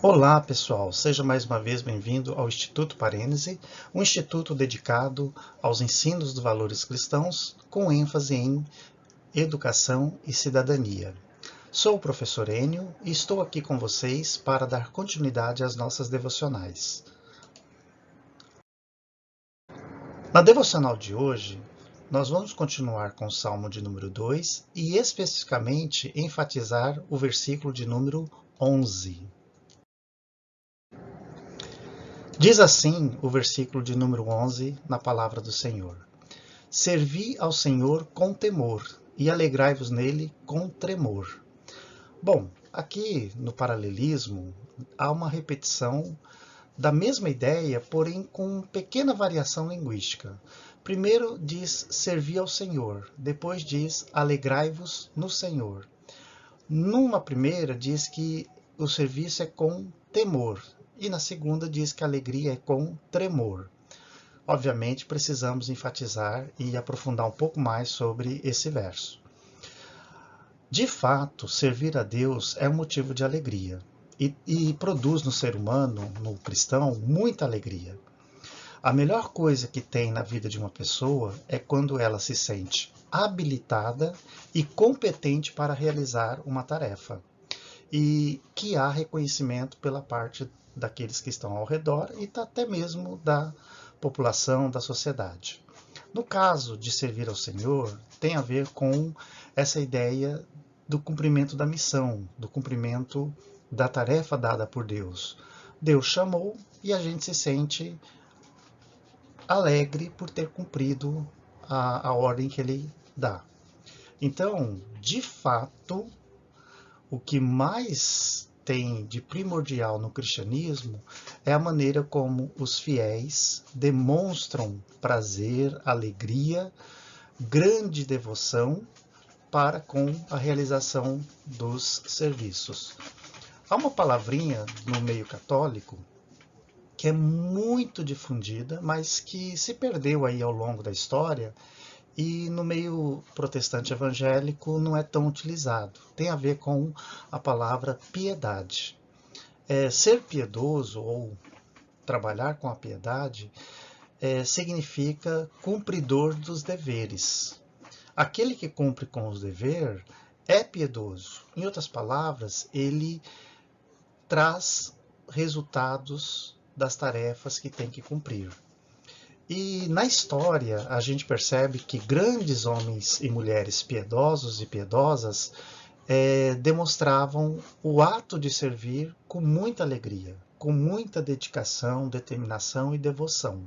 Olá, pessoal! Seja mais uma vez bem-vindo ao Instituto Parênese, um instituto dedicado aos ensinos dos valores cristãos, com ênfase em educação e cidadania. Sou o professor Enio e estou aqui com vocês para dar continuidade às nossas devocionais. Na devocional de hoje, nós vamos continuar com o Salmo de número 2 e especificamente enfatizar o versículo de número 11. Diz assim o versículo de número 11 na palavra do Senhor: Servi ao Senhor com temor e alegrai-vos nele com tremor. Bom, aqui no paralelismo há uma repetição da mesma ideia, porém com pequena variação linguística. Primeiro diz servi ao Senhor, depois diz alegrai-vos no Senhor. Numa primeira diz que o serviço é com temor, e na segunda diz que a alegria é com tremor. Obviamente, precisamos enfatizar e aprofundar um pouco mais sobre esse verso. De fato, servir a Deus é um motivo de alegria e produz no ser humano, no cristão, muita alegria. A melhor coisa que tem na vida de uma pessoa é quando ela se sente habilitada e competente para realizar uma tarefa, e que há reconhecimento pela parte daqueles que estão ao redor e até mesmo da população, da sociedade. No caso de servir ao Senhor, tem a ver com essa ideia do cumprimento da missão, do cumprimento da tarefa dada por Deus. Deus chamou e a gente se sente alegre por ter cumprido a ordem que Ele dá. Então, de fato, o que mais tem de primordial no cristianismo é a maneira como os fiéis demonstram prazer, alegria, grande devoção para com a realização dos serviços. Há uma palavrinha no meio católico que é muito difundida, mas que se perdeu aí ao longo da história, e no meio protestante evangélico não é tão utilizado. Tem a ver com a palavra piedade. Ser piedoso ou trabalhar com a piedade significa cumpridor dos deveres. Aquele que cumpre com os deveres é piedoso. Em outras palavras, ele traz resultados das tarefas que tem que cumprir. E na história a gente percebe que grandes homens e mulheres piedosos e piedosas demonstravam o ato de servir com muita alegria, com muita dedicação, determinação e devoção.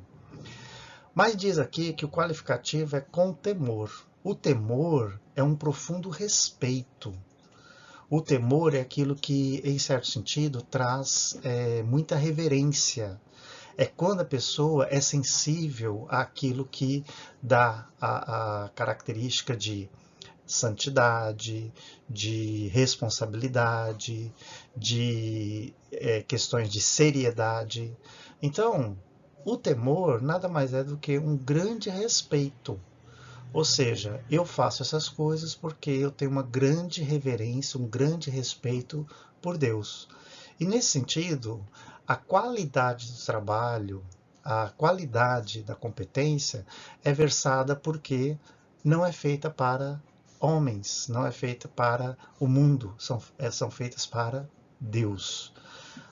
Mas diz aqui que o qualificativo é com temor. O temor é um profundo respeito. O temor é aquilo que, em certo sentido, traz muita reverência. É quando a pessoa é sensível àquilo que dá a característica de santidade, de responsabilidade, de questões de seriedade. Então, o temor nada mais é do que um grande respeito. Ou seja, eu faço essas coisas porque eu tenho uma grande reverência, um grande respeito por Deus. E nesse sentido, a qualidade do trabalho, a qualidade da competência é versada porque não é feita para homens, não é feita para o mundo, são feitas para Deus.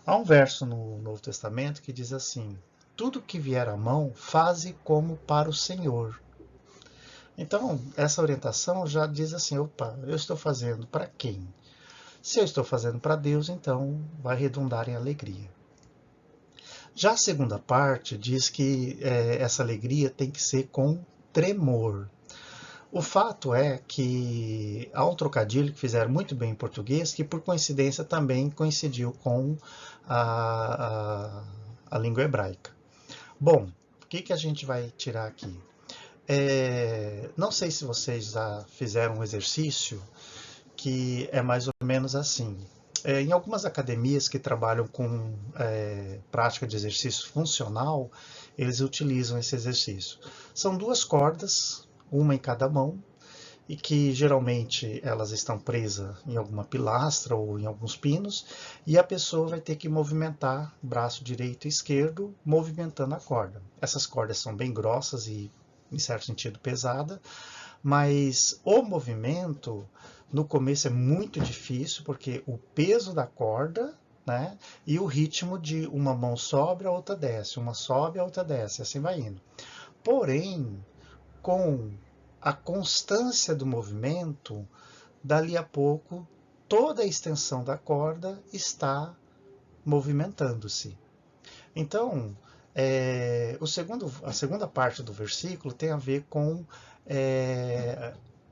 Há um verso no Novo Testamento que diz assim: tudo que vier à mão, faze como para o Senhor. Então, essa orientação já diz assim, opa, eu estou fazendo para quem? Se eu estou fazendo para Deus, então vai redundar em alegria. Já a segunda parte diz que essa alegria tem que ser com tremor. O fato é que há um trocadilho que fizeram muito bem em português, que por coincidência também coincidiu com a língua hebraica. Bom, o que a gente vai tirar aqui? Não sei se vocês já fizeram um exercício que é mais ou menos assim. Em algumas academias que trabalham com prática de exercício funcional, eles utilizam esse exercício. São duas cordas, uma em cada mão, e que geralmente elas estão presas em alguma pilastra ou em alguns pinos, e a pessoa vai ter que movimentar o braço direito e esquerdo, movimentando a corda. Essas cordas são bem grossas e, em certo sentido, pesada, mas o movimento no começo é muito difícil, porque o peso da corda, né, e o ritmo de uma mão sobe, a outra desce, uma sobe, a outra desce, assim vai indo. Porém, com a constância do movimento, dali a pouco, toda a extensão da corda está movimentando-se. Então, a segunda parte do versículo tem a ver com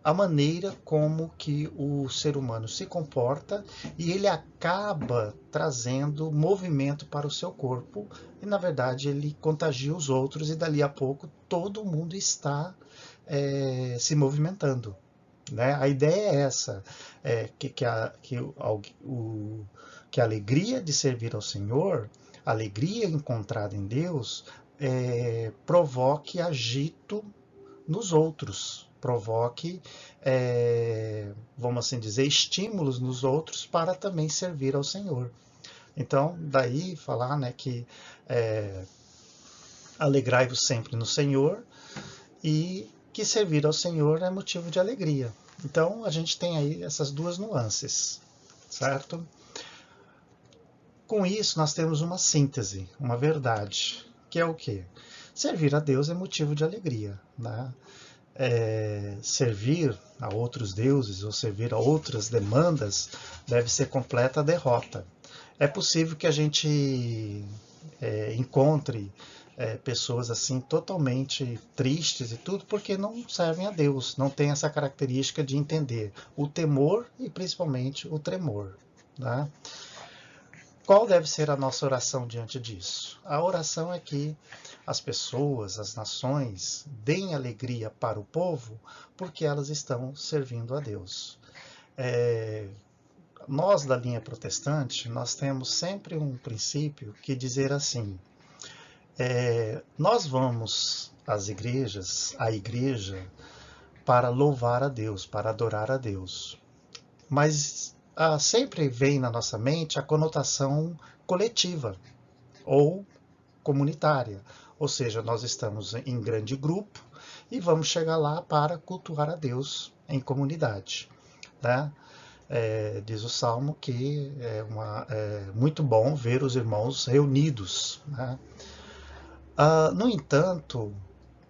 a maneira como que o ser humano se comporta, e ele acaba trazendo movimento para o seu corpo, e na verdade ele contagia os outros, e dali a pouco todo mundo está se movimentando. Né? A ideia é essa, que a alegria de servir ao Senhor, a alegria encontrada em Deus, provoque agito nos outros, provoque, vamos assim dizer, estímulos nos outros para também servir ao Senhor. Então, daí falar, né, que alegrai-vos sempre no Senhor, e que servir ao Senhor é motivo de alegria. Então, a gente tem aí essas duas nuances, certo? Com isso, nós temos uma síntese, uma verdade, que é o quê? Servir a Deus é motivo de alegria, né? Servir a outros deuses ou servir a outras demandas deve ser completa derrota. É possível que a gente encontre pessoas assim totalmente tristes e tudo, porque não servem a Deus, não tem essa característica de entender o temor e principalmente o tremor. Né? Qual deve ser a nossa oração diante disso? A oração é que as pessoas, as nações, deem alegria para o povo, porque elas estão servindo a Deus. Nós da linha protestante, nós temos sempre um princípio que dizer assim, nós vamos às igrejas, à igreja, para louvar a Deus, para adorar a Deus. Mas sempre vem na nossa mente a conotação coletiva ou comunitária. Ou seja, nós estamos em grande grupo e vamos chegar lá para cultuar a Deus em comunidade. Né? Diz o Salmo que é muito bom ver os irmãos reunidos. Né? No entanto,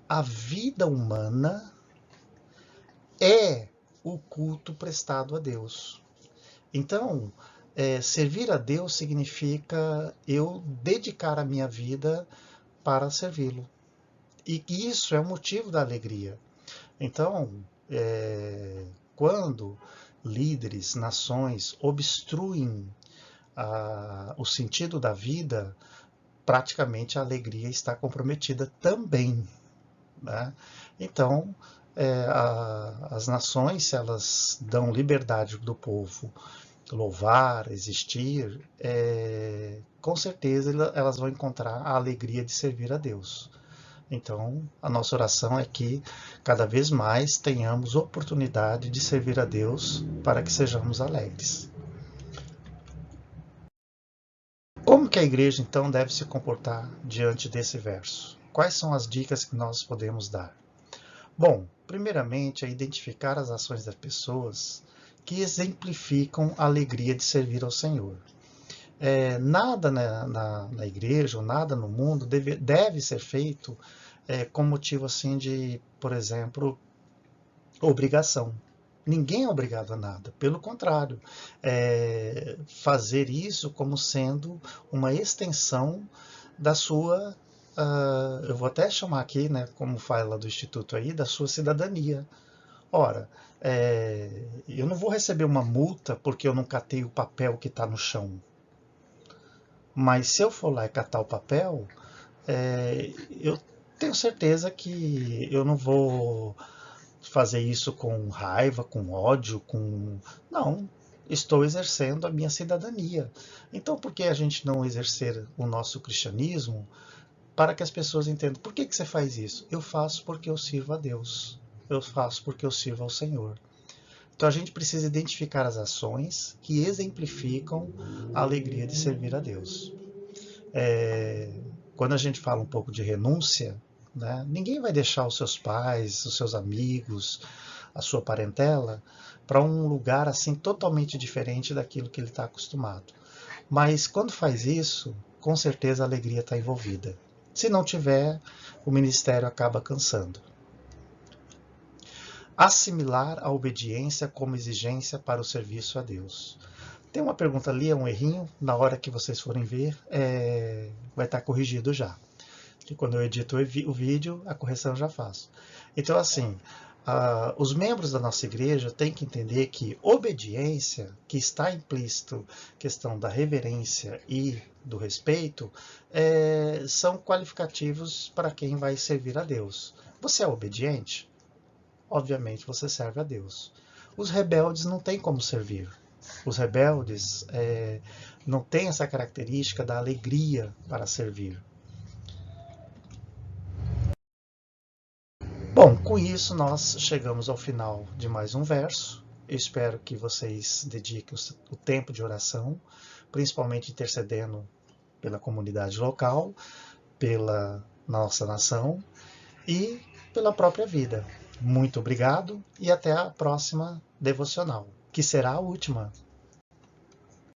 a vida humana é o culto prestado a Deus. Então, servir a Deus significa eu dedicar a minha vida para servi-lo. E isso é o motivo da alegria. Então, quando líderes, nações obstruem o sentido da vida, praticamente a alegria está comprometida também. Né? Então, as nações, se elas dão liberdade do povo louvar, existir, com certeza elas vão encontrar a alegria de servir a Deus. Então, a nossa oração é que cada vez mais tenhamos oportunidade de servir a Deus para que sejamos alegres. Como que a igreja, então, deve se comportar diante desse verso? Quais são as dicas que nós podemos dar? Bom, primeiramente é identificar as ações das pessoas que exemplificam a alegria de servir ao Senhor. Nada na igreja, ou nada no mundo deve ser feito com motivo assim de, por exemplo, obrigação. Ninguém é obrigado a nada, pelo contrário, fazer isso como sendo uma extensão da sua, eu vou até chamar aqui, né, como fala do Instituto aí, da sua cidadania. Ora, eu não vou receber uma multa porque eu não catei o papel que está no chão. Mas se eu for lá e catar o papel, eu tenho certeza que eu não vou fazer isso com raiva, com ódio, Não, estou exercendo a minha cidadania. Então, por que a gente não exercer o nosso cristianismo para que as pessoas entendam? Por que você faz isso? Eu faço porque eu sirvo a Deus. eu faço porque eu sirvo ao Senhor. Então a gente precisa identificar as ações que exemplificam a alegria de servir a Deus. Quando a gente fala um pouco de renúncia, né, ninguém vai deixar os seus pais, os seus amigos, a sua parentela para um lugar assim totalmente diferente daquilo que ele está acostumado. Mas quando faz isso, com certeza a alegria está envolvida. Se não tiver, o ministério acaba cansando. Assimilar a obediência como exigência para o serviço a Deus. Tem uma pergunta ali, é um errinho, na hora que vocês forem ver, vai estar corrigido já. Que quando eu edito o vídeo, a correção eu já faço. Então, assim, os membros da nossa igreja têm que entender que obediência, que está implícito questão da reverência e do respeito, são qualificativos para quem vai servir a Deus. Você é obediente? Obviamente você serve a Deus. Os rebeldes não têm como servir. Os rebeldes não têm essa característica da alegria para servir. Bom, com isso nós chegamos ao final de mais um verso. Eu espero que vocês dediquem o tempo de oração, principalmente intercedendo pela comunidade local, pela nossa nação e pela própria vida. Muito obrigado e até a próxima devocional, que será a última.